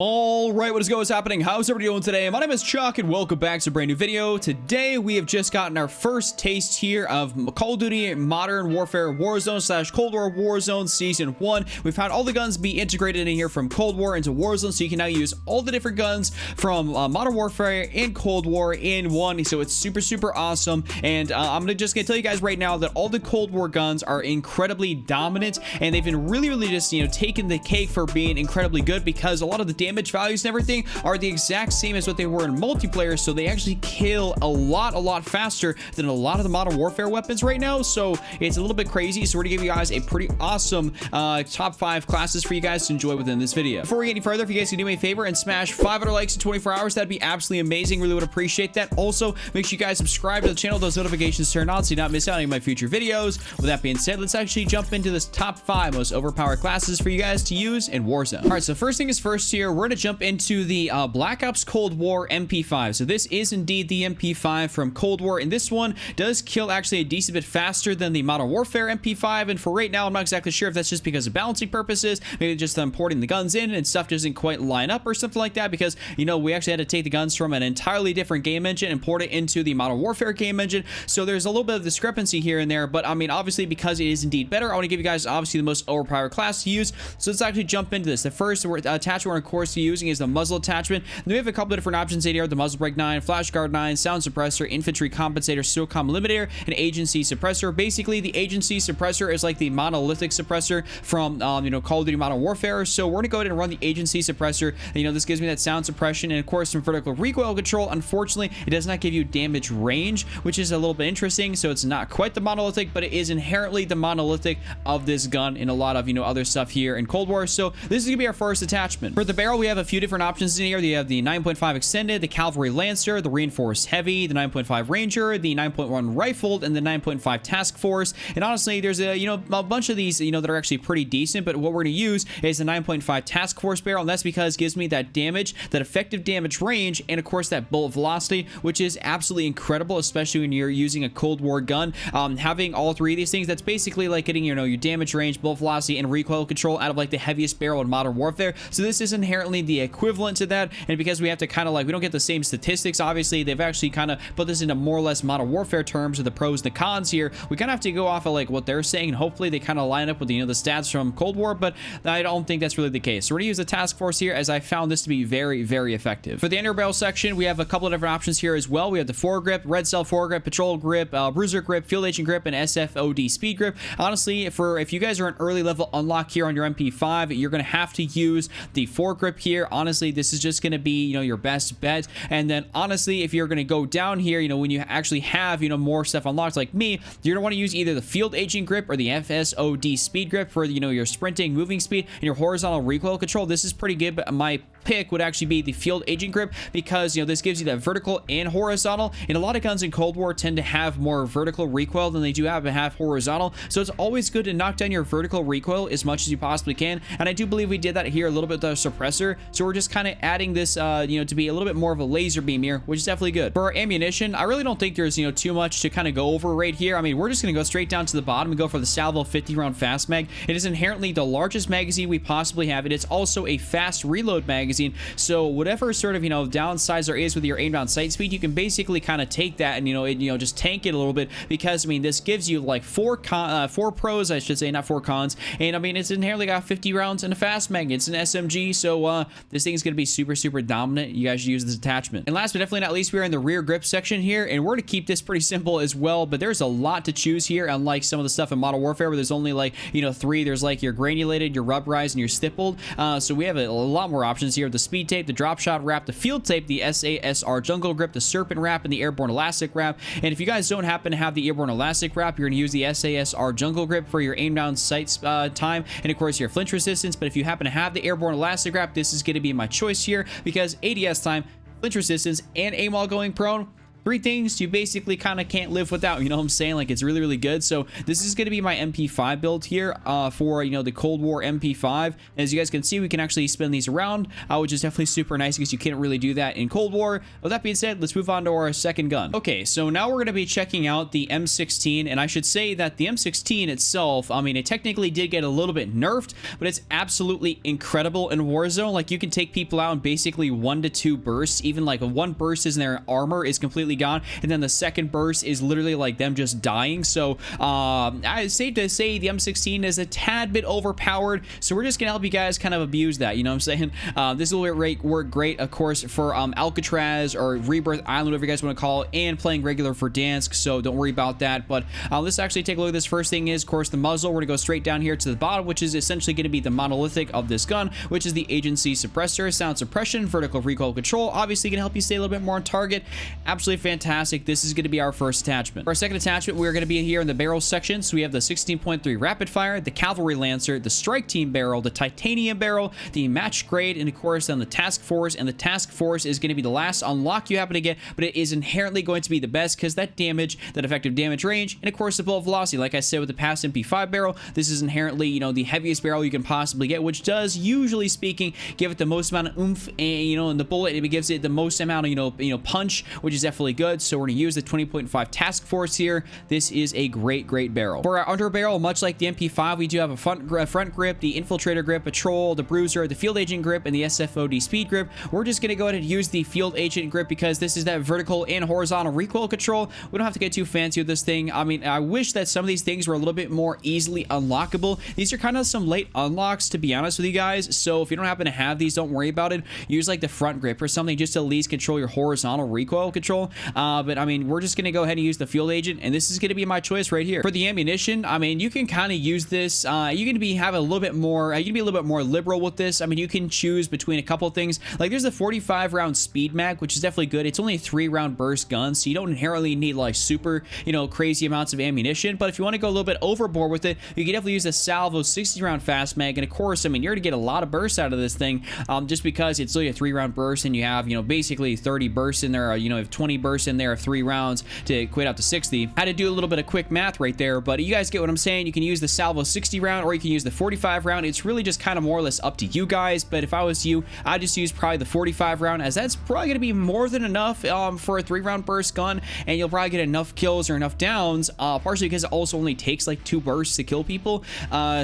All right, what is happening? How's everybody doing today? My name is Chuck and welcome back to a brand new video. Today we have just gotten our first taste here of Call of Duty Modern Warfare Warzone / Cold War Warzone Season 1. We've had all the guns be integrated in here from Cold War into Warzone, so you can now use all the different guns from Modern Warfare and Cold War in one. So it's super awesome, and I'm just gonna tell you guys right now that all the Cold War guns are incredibly dominant, and they've been really just taking the cake for being incredibly good, because a lot of the damage values and everything are the exact same as what they were in multiplayer, so they actually kill a lot faster than a lot of the Modern Warfare weapons right now. So it's a little bit crazy, so we're gonna give you guys a pretty awesome top 5 classes for you guys to enjoy within this video. Before we get any further, if you guys can do me a favor and smash 500 likes in 24 hours, that'd be absolutely amazing. Really would appreciate that. Also, make sure you guys subscribe to the channel, those notifications turned on so you not miss out on any of my future videos. With that being said, let's actually jump into this top 5 most overpowered classes for you guys to use in Warzone. All right, so first thing is first here, we're gonna jump into the Black Ops Cold War MP5. So this is indeed the MP5 from Cold War, and this one does kill actually a decent bit faster than the Modern Warfare MP5, and for right now I'm not exactly sure if that's just because of balancing purposes, maybe just importing the guns in and stuff doesn't quite line up or something like that, because we actually had to take the guns from an entirely different game engine and port it into the Modern Warfare game engine, so there's a little bit of discrepancy here and there. But I mean, obviously, because it is indeed better, I want to give you guys obviously the most overpowered class to use. So let's actually jump into this. The first attachment we're of course using is the muzzle attachment. And we have a couple of different options in here: the muzzle brake 9, flash guard 9, sound suppressor, infantry compensator, SOCOM limiter, and agency suppressor. Basically, the agency suppressor is like the monolithic suppressor from Call of Duty Modern Warfare. So we're gonna go ahead and run the agency suppressor. This gives me that sound suppression and of course some vertical recoil control. Unfortunately, it does not give you damage range, which is a little bit interesting. So it's not quite the monolithic, but it is inherently the monolithic of this gun in a lot of other stuff here in Cold War. So this is gonna be our first attachment. For the barrel, we have a few different options in here. You have the 9.5 extended, the cavalry lancer, the reinforced heavy, the 9.5 ranger, the 9.1 rifled, and the 9.5 task force. And honestly, there's a bunch of these that are actually pretty decent, but what we're going to use is the 9.5 task force barrel, and that's because it gives me that damage, that effective damage range, and of course that bullet velocity, which is absolutely incredible, especially when you're using a Cold War gun. Having all three of these things, that's basically like getting your damage range, bullet velocity, and recoil control out of like the heaviest barrel in Modern Warfare. So this is inherently the equivalent to that, and because we have to kind of we don't get the same statistics, obviously they've actually kind of put this into more or less Modern Warfare terms of the pros and the cons here. We kind of have to go off of like what they're saying, and hopefully they kind of line up with the stats from Cold War, but I don't think that's really the case. So we're gonna use the task force here, as I found this to be very effective. For the underbarrel section, we have a couple of different options here as well. We have the foregrip, red cell foregrip, patrol grip, bruiser grip, field agent grip, and SFOD speed grip. Honestly, if you guys are an early level unlock here on your MP5, you're gonna have to use the foregrip here. Honestly, this is just gonna be your best bet. And then honestly, if you're gonna go down here, when you actually have more stuff unlocked like me, you're gonna want to use either the field agent grip or the FSOD speed grip for your sprinting, moving speed, and your horizontal recoil control. This is pretty good, but my pick would actually be the field agent grip, because this gives you that vertical and horizontal, and a lot of guns in Cold War tend to have more vertical recoil than they do have horizontal, so it's always good to knock down your vertical recoil as much as you possibly can. And I do believe we did that here a little bit with the suppressor, so we're just kind of adding this to be a little bit more of a laser beam here, which is definitely good. For our ammunition, I really don't think there's too much to kind of go over right here. I mean, we're just gonna go straight down to the bottom and go for the Salvo 50 round fast mag. It is inherently the largest magazine we possibly have. It is also a fast reload magazine, so whatever sort of downsides there is with your aim down sight speed, you can basically kind of take that and just tank it a little bit, because I mean, this gives you like four pros, I should say, not 4 cons. And I mean, it's inherently got 50 rounds in a fast mag. It's an SMG, so this thing is going to be super dominant. You guys should use this attachment. And last but definitely not least, we're in the rear grip section here, and we're going to keep this pretty simple as well, but there's a lot to choose here, unlike some of the stuff in Modern Warfare where there's only like 3. There's like your granulated, your rubberized, and your stippled. So we have a lot more options here: the speed tape, the drop shot wrap, the field tape, the SASR jungle grip, the serpent wrap, and the airborne elastic wrap. And if you guys don't happen to have the airborne elastic wrap, you're going to use the SASR jungle grip for your aim down sight time, and of course your flinch resistance. But if you happen to have the airborne elastic wrap, this is going to be my choice here, because ADS time, flinch resistance, and aim while going prone, three things you basically kind of can't live without, you know what I'm saying? Like, it's really, really good. So this is going to be my MP5 build here for, you know, the Cold War MP5. As you guys can see, we can actually spin these around, which is definitely super nice because you can't really do that in Cold War. With that being said, let's move on to our second gun. Okay, so now we're going to be checking out the M16, and I should say that the M16 itself, I mean, it technically did get a little bit nerfed, but it's absolutely incredible in Warzone. Like, you can take people out in basically 1 to 2 bursts. Even like one burst is in their armor is completely gone, and then the second burst is literally like them just dying. So it's safe to say the M16 is a tad bit overpowered, so we're just gonna help you guys kind of abuse that, you know what I'm saying? This will work great, of course, for Alcatraz or Rebirth Island, whatever you guys want to call it, and playing regular for Dansk, so don't worry about that. But let's actually take a look at this. First thing is, of course, the muzzle. We're gonna go straight down here to the bottom, which is essentially going to be the monolithic of this gun, which is the agency suppressor, sound suppression, vertical recoil control. Obviously gonna help you stay a little bit more on target. Absolutely fantastic. This is going to be our first attachment. For our second attachment, we're going to be here in the barrel section. So we have the 16.3 rapid fire, the cavalry lancer, the strike team barrel, the titanium barrel, the match grade, and of course then the task force. And the task force is going to be the last unlock you happen to get, but it is inherently going to be the best because that damage, that effective damage range, and of course the bullet velocity. Like I said with the past MP5 barrel, this is inherently, you know, the heaviest barrel you can possibly get, which does, usually speaking, give it the most amount of oomph, and you know, in the bullet, it gives it the most amount of, you know, punch, which is definitely good. So we're going to use the 20.5 task force here. This is a great barrel. For our under barrel, much like the MP5, we do have a front grip, the infiltrator grip, patrol, the bruiser, the field agent grip, and the SFOD speed grip. We're just going to go ahead and use the field agent grip because this is that vertical and horizontal recoil control. We don't have to get too fancy with this thing. I mean, I wish that some of these things were a little bit more easily unlockable. These are kind of some late unlocks, to be honest with you guys. So if you don't happen to have these, don't worry about it. Use like the front grip or something just to at least control your horizontal recoil control. But I mean, we're just going to go ahead and use the field agent, and this is going to be my choice right here. For the ammunition, I mean, you can kind of use this. You can have a little bit more, you can be a little bit more liberal with this. I mean, you can choose between a couple of things. Like there's the 45 round speed mag, which is definitely good. It's only a 3-round burst gun, so you don't inherently need like super, you know, crazy amounts of ammunition. But if you want to go a little bit overboard with it, you can definitely use a salvo 60 round fast mag. And of course, I mean, you're going to get a lot of bursts out of this thing, just because it's only a 3-round burst, and you have, you know, basically 30 bursts in there, or, you know, if 20 bursts in there of 3 rounds to equate out to 60. Had to do a little bit of quick math right there, but you guys get what I'm saying. You can use the salvo 60 round, or you can use the 45 round. It's really just kind of more or less up to you guys. But if I was you, I'd just use probably the 45 round, as that's probably going to be more than enough for a 3-round burst gun, and you'll probably get enough kills or enough downs, partially because it also only takes like 2 bursts to kill people.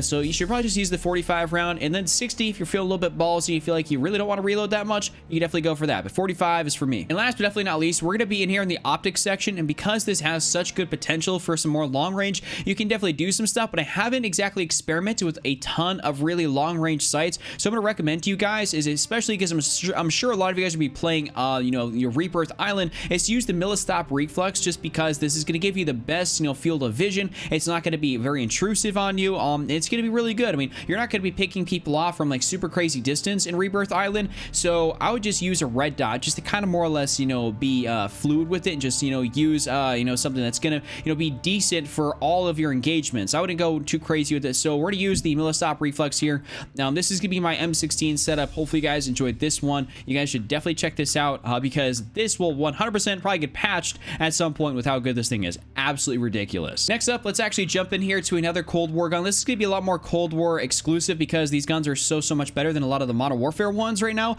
So you should probably just use the 45 round, and then 60 if you feel a little bit ballsy, you feel like you really don't want to reload that much, you can definitely go for that. But 45 is for me. And last but definitely not least, we're going to be in here in the optics section, and because this has such good potential for some more long range, you can definitely do some stuff, but I haven't exactly experimented with a ton of really long range sights. So I'm going to recommend to you guys is, especially because I'm sure a lot of you guys will be playing you know, your Rebirth Island, is to use the millistop reflex, just because this is going to give you the best, you know, field of vision. It's not going to be very intrusive on you. It's going to be really good. I mean, you're not going to be picking people off from like super crazy distance in Rebirth Island, so I would just use a red dot just to kind of more or less, you know, be fluid with it, and just, you know, use you know, something that's gonna, you know, be decent for all of your engagements. I wouldn't go too crazy with it. So we're gonna use the millistop reflex here. Now this is gonna be my M16 setup. Hopefully you guys enjoyed this one. You guys should definitely check this out because this will 100% probably get patched at some point with how good this thing is. Absolutely ridiculous. Next up, let's actually jump in here to another Cold War gun. This is gonna be a lot more Cold War exclusive because these guns are so much better than a lot of the Modern Warfare ones right now.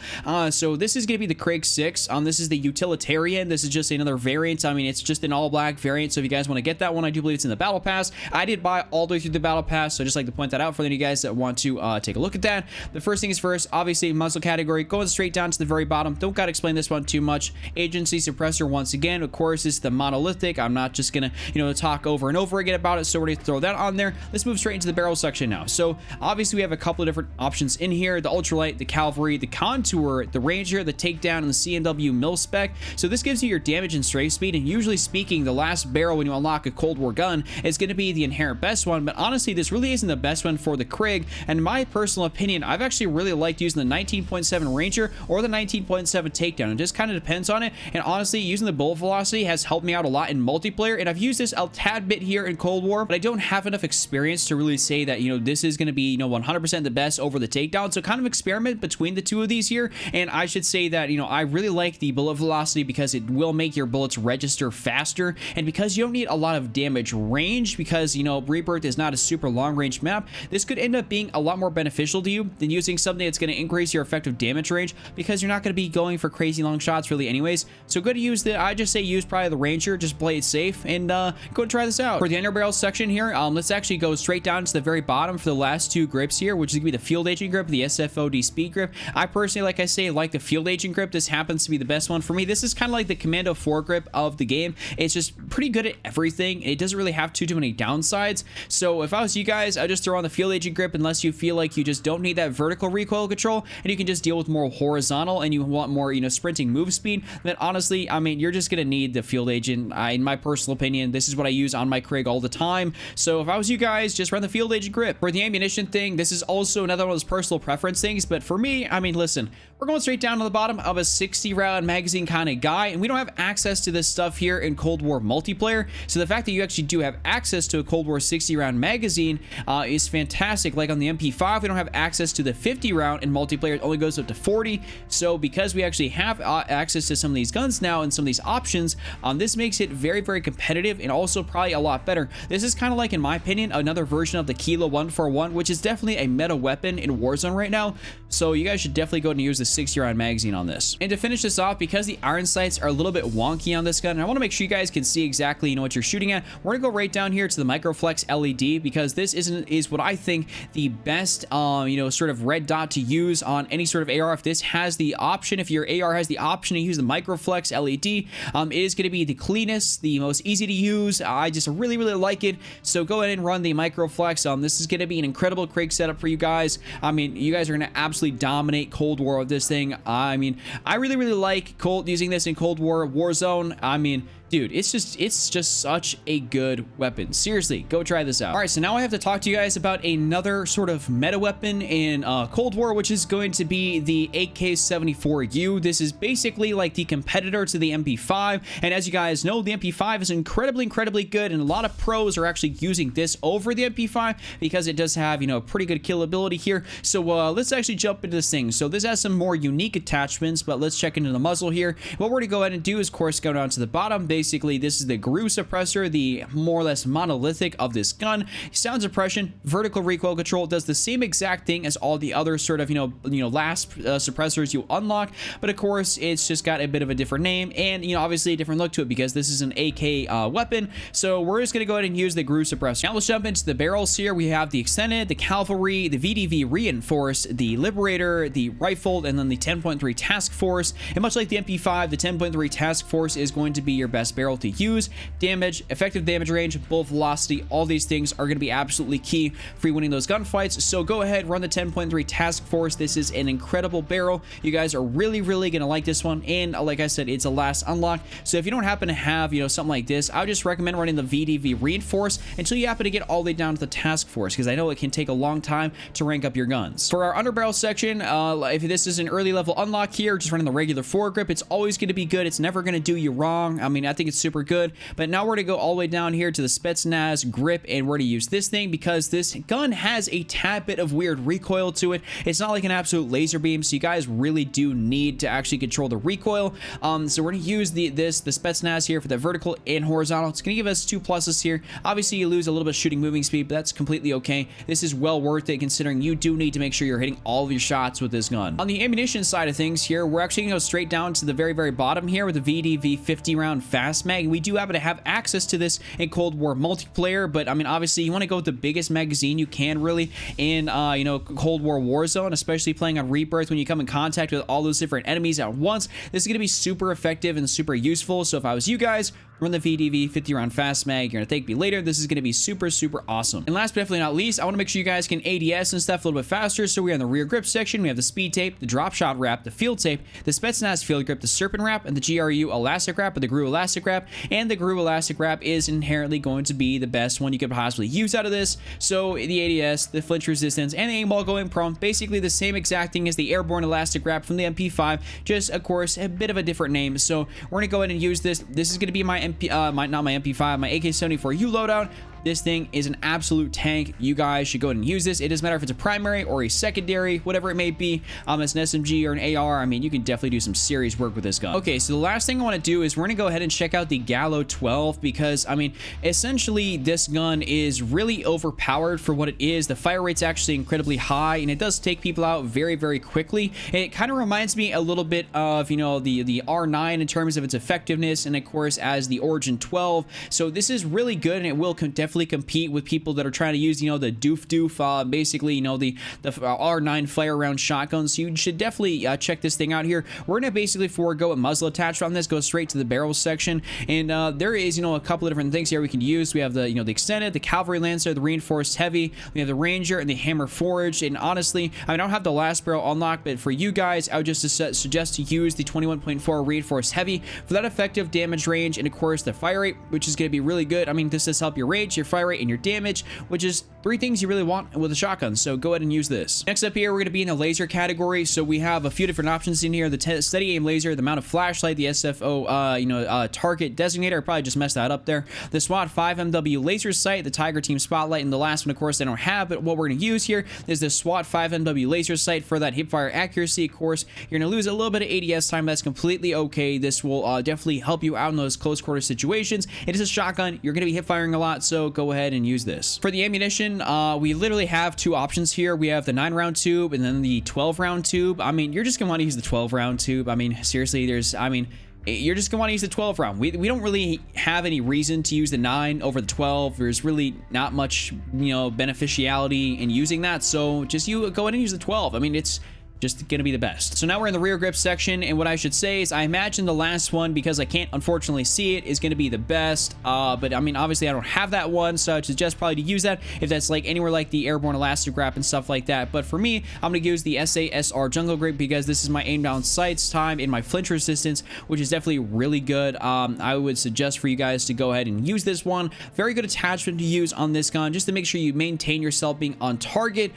So this is gonna be the Krig 6. This is the utilitarian. This is just another variant. I mean, it's just an all black variant, so if you guys want to get that one, I do believe it's in the battle pass. I did buy all the way through the battle pass, so I just like to point that out for any of you guys that want to take a look at that. The first thing is first, obviously muzzle category, going straight down to the very bottom. Don't gotta explain this one too much. Agency suppressor, once again, of course, is the monolithic. I'm not just gonna, you know, talk over and over again about it, so we're gonna throw that on there. Let's move straight into the barrel section now. So obviously we have a couple of different options in here: the ultralight, the cavalry, the contour, the ranger, the takedown, and the CNW mil spec. So this gives you your damage and strafe speed, and usually speaking, the last barrel when you unlock a Cold War gun is going to be the inherent best one. But honestly, this really isn't the best one for the Krig, and in my personal opinion, I've actually really liked using the 19.7 ranger or the 19.7 takedown. It just kind of depends on it, and honestly, using the bullet velocity has helped me out a lot in multiplayer, and I've used this a tad bit here in Cold War, but I don't have enough experience to really say that, you know, this is going to be, you know, 100% the best over the takedown. So kind of experiment between the two of these here, and I should say that, you know, I really like the bullet velocity because it will will make your bullets register faster, and because you don't need a lot of damage range, because, you know, Rebirth is not a super long range map, this could end up being a lot more beneficial to you than using something that's going to increase your effective damage range, because you're not going to be going for crazy long shots really anyways. So good to use I just say use probably the Ranger, just play it safe, and go and try this out. For the underbarrel section here, let's actually go straight down to the very bottom for the last two grips here, which is going to be the Field Agent grip, the SFOD speed grip. I personally, like I say, like the Field Agent grip. This happens to be the best one for me. This is kind of like the Commando 4 grip of the game. It's just pretty good at everything. It doesn't really have too many downsides. So if I was you guys, I'd just throw on the Field Agent grip unless you feel like you just don't need that vertical recoil control and you can just deal with more horizontal and you want more, you know, sprinting move speed. Then honestly, I mean, you're just going to need the Field Agent. In my personal opinion, this is what I use on my Krig all the time. So if I was you guys, just run the Field Agent grip. For the ammunition thing, this is also another one of those personal preference things, but for me, I mean, listen, we're going straight down to the bottom of a 60 round magazine kind of guy, and we don't have access to this stuff here in Cold War multiplayer. So the fact that you actually do have access to a Cold War 60 round magazine is fantastic. Like on the MP5, we don't have access to the 50 round in multiplayer. It only goes up to 40. So because we actually have access to some of these guns now and some of these options, this makes it very, very competitive and also probably a lot better. This is kind of like, in my opinion, another version of the Kilo 141, which is definitely a meta weapon in Warzone right now. So you guys should definitely go ahead and use the 60 round magazine on this. And to finish this off, because the iron sights are a little bit wonky on this gun, and I want to make sure you guys can see exactly, you know, what you're shooting at, we're gonna go right down here to the Microflex LED, because this is what I think the best, you know, sort of red dot to use on any sort of AR. If this has the option, if your AR has the option to use the Microflex LED, it is going to be the cleanest, the most easy to use. I just really, really like it. So go ahead and run the Microflex. This is going to be an incredible Krig setup for you guys. I mean, you guys are going to absolutely dominate Cold War with this thing. I mean, I really, really like using this in Cold War Warzone. I mean, dude, it's just such a good weapon. Seriously, go try this out. All right, so now I have to talk to you guys about another sort of meta weapon in Cold War, which is going to be the AK-74U. This is basically like the competitor to the MP5, and as you guys know, the MP5 is incredibly good, and a lot of pros are actually using this over the MP5 because it does have, you know, pretty good kill ability here. So let's actually jump into this thing. So this has some more unique attachments, but let's check into the muzzle here. What we're going to go ahead and do is, of course, go down to the bottom. Basically, this is the GRU suppressor, the more or less monolithic of this gun. Sound suppression, vertical recoil control, does the same exact thing as all the other sort of, you know, last suppressors you unlock, but of course, it's just got a bit of a different name and, you know, obviously a different look to it because this is an AK weapon. So we're just going to go ahead and use the GRU suppressor. Now let's jump into the barrels here. We have the Extended, the Cavalry, the VDV Reinforced, the Liberator, the Rifled, and then the 10.3 Task Force. And much like the MP5, the 10.3 Task Force is going to be your best barrel to use. Damage, effective damage range, bullet velocity, all these things are going to be absolutely key for you winning those gunfights. So go ahead, run the 10.3 Task Force. This is an incredible barrel. You guys are really going to like this one, and like I said, it's a last unlock. So if you don't happen to have, you know, something like this, I would just recommend running the VDV Reinforce until you happen to get all the way down to the Task Force, because I know it can take a long time to rank up your guns. For our underbarrel section, if this is an early level unlock here, just running the regular foregrip, it's always going to be good. It's never going to do you wrong. I mean, I think it's super good. But now we're going to go all the way down here to the Spetsnaz grip, and we're going to use this thing because this gun has a tad bit of weird recoil to it. It's not like an absolute laser beam, so you guys really do need to actually control the recoil. So we're going to use the Spetsnaz here for the vertical and horizontal. It's going to give us 2 pluses here. Obviously, you lose a little bit of shooting moving speed, but that's completely okay. This is well worth it considering you do need to make sure you're hitting all of your shots with this gun. On the ammunition side of things here, we're actually going to go straight down to the very bottom here with the VDV 50 round fast mag. We do happen to have access to this in Cold War multiplayer, but I mean, obviously you want to go with the biggest magazine you can really in you know, Cold War Warzone, especially playing on Rebirth when you come in contact with all those different enemies at once. This is going to be super effective and super useful. So if I was you guys, run the VDV 50 round fast mag. You're gonna thank me later. This is gonna be super awesome. And last but definitely not least, I want to make sure you guys can ADS and stuff a little bit faster. So we're on the rear grip section. We have the speed tape, the drop shot wrap, the field tape, the Spetsnaz field grip, the serpent wrap, and the GRU elastic wrap, or the GRU elastic wrap. And the GRU elastic wrap is inherently going to be the best one you could possibly use out of this. So the ADS, the flinch resistance, and the aimball going prone, basically the same exact thing as the airborne elastic wrap from the MP5, just of course a bit of a different name. So we're gonna go ahead and use this. This is gonna be my not my MP5, my AK-74U loadout. this thing is an absolute tank. You guys should go ahead and use this. It doesn't matter if it's a primary or a secondary, whatever it may be. As an SMG or an AR, I mean, you can definitely do some serious work with this gun. Okay, so the last thing I want to do is we're going to go ahead and check out the Gallo 12 because, I mean, essentially this gun is really overpowered for what it is. The fire rate's actually incredibly high, and it does take people out very, very quickly. And it kind of reminds me a little bit of, you know, the R9 in terms of its effectiveness, and of course as the Origin 12. So this is really good, and it will definitely compete with people that are trying to use, you know, the doof, basically, you know, the R9 fire round shotguns. So you should definitely check this thing out here. We're gonna basically forego a muzzle attachment on this, go straight to the barrel section, and there is, you know, a couple of different things here we can use. We have the, you know, the extended, the cavalry lancer, the reinforced heavy, we have the ranger, and the hammer forged. And honestly, I mean, I don't have the last barrel unlocked, but for you guys, I would just suggest to use the 21.4 reinforced heavy for that effective damage range, and of course the fire rate, which is going to be really good. I mean, this does help your range, your fire rate, and your damage, which is 3 things you really want with a shotgun. So go ahead and use this. Next up here, we're going to be in the laser category. So we have a few different options in here: the steady aim laser, the mounted flashlight, the SFO target designator. I probably just messed that up there. The SWAT 5MW laser sight, the Tiger Team spotlight, and the last one, of course, I don't have, but what we're going to use here is the SWAT 5MW laser sight for that hipfire accuracy. Of course, you're going to lose a little bit of ADS time. That's completely okay. This will definitely help you out in those close quarter situations. It is a shotgun. You're going to be hip firing a lot, so go ahead and use this. For the ammunition, we literally have 2 options here. We have the 9-round tube and then the 12-round tube. I mean, you're just going to want to use the 12-round tube. I mean, seriously, you're just gonna want to use the 12 round. We don't really have any reason to use the 9 over the 12. There's really not much, you know, beneficiality in using that. So just go ahead and use the 12. I mean, it's just gonna be the best. So now we're in the rear grip section, and what I should say is I imagine the last one, because I can't unfortunately see it, is gonna be the best. But I mean, obviously I don't have that one, so I would suggest probably to use that if that's like anywhere like the airborne elastic wrap and stuff like that. But for me, I'm gonna use the SASR jungle grip because this is my aim down sights time and my flinch resistance, which is definitely really good. I would suggest for you guys to go ahead and use this one. Very good attachment to use on this gun, just to make sure you maintain yourself being on target.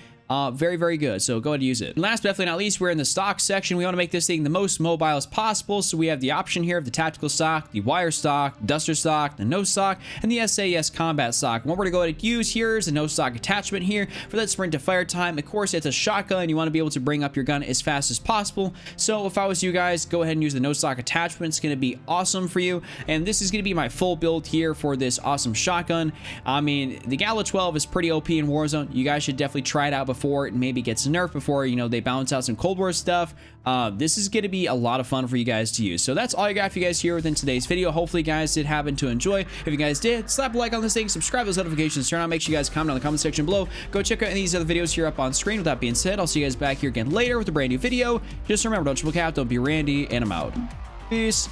Very, very good. So go ahead and use it. And last but definitely not least, we're in the stock section. We want to make this thing the most mobile as possible. So we have the option here of the tactical stock, the wire stock, duster stock, the no stock, and the SAS combat stock. And what we're going to go ahead and use here is a no stock attachment here for that sprint to fire time. Of course, it's a shotgun. You want to be able to bring up your gun as fast as possible. So if I was you guys, go ahead and use the no stock attachment. It's going to be awesome for you. And this is going to be my full build here for this awesome shotgun. I mean, the Gallo 12 is pretty OP in Warzone. You guys should definitely try it out before it maybe gets nerfed, before, you know, they balance out some Cold War stuff. This is going to be a lot of fun for you guys to use. So that's all I got for you guys here within today's video. Hopefully you guys did happen to enjoy. If you guys did, slap a like on this thing, subscribe, those notifications turn on, make sure you guys comment on the comment section below. Go check out these other videos here up on screen. With that being said, I'll see you guys back here again later with a brand new video. Just remember, don't triple cap, don't be Randy, and I'm out. Peace.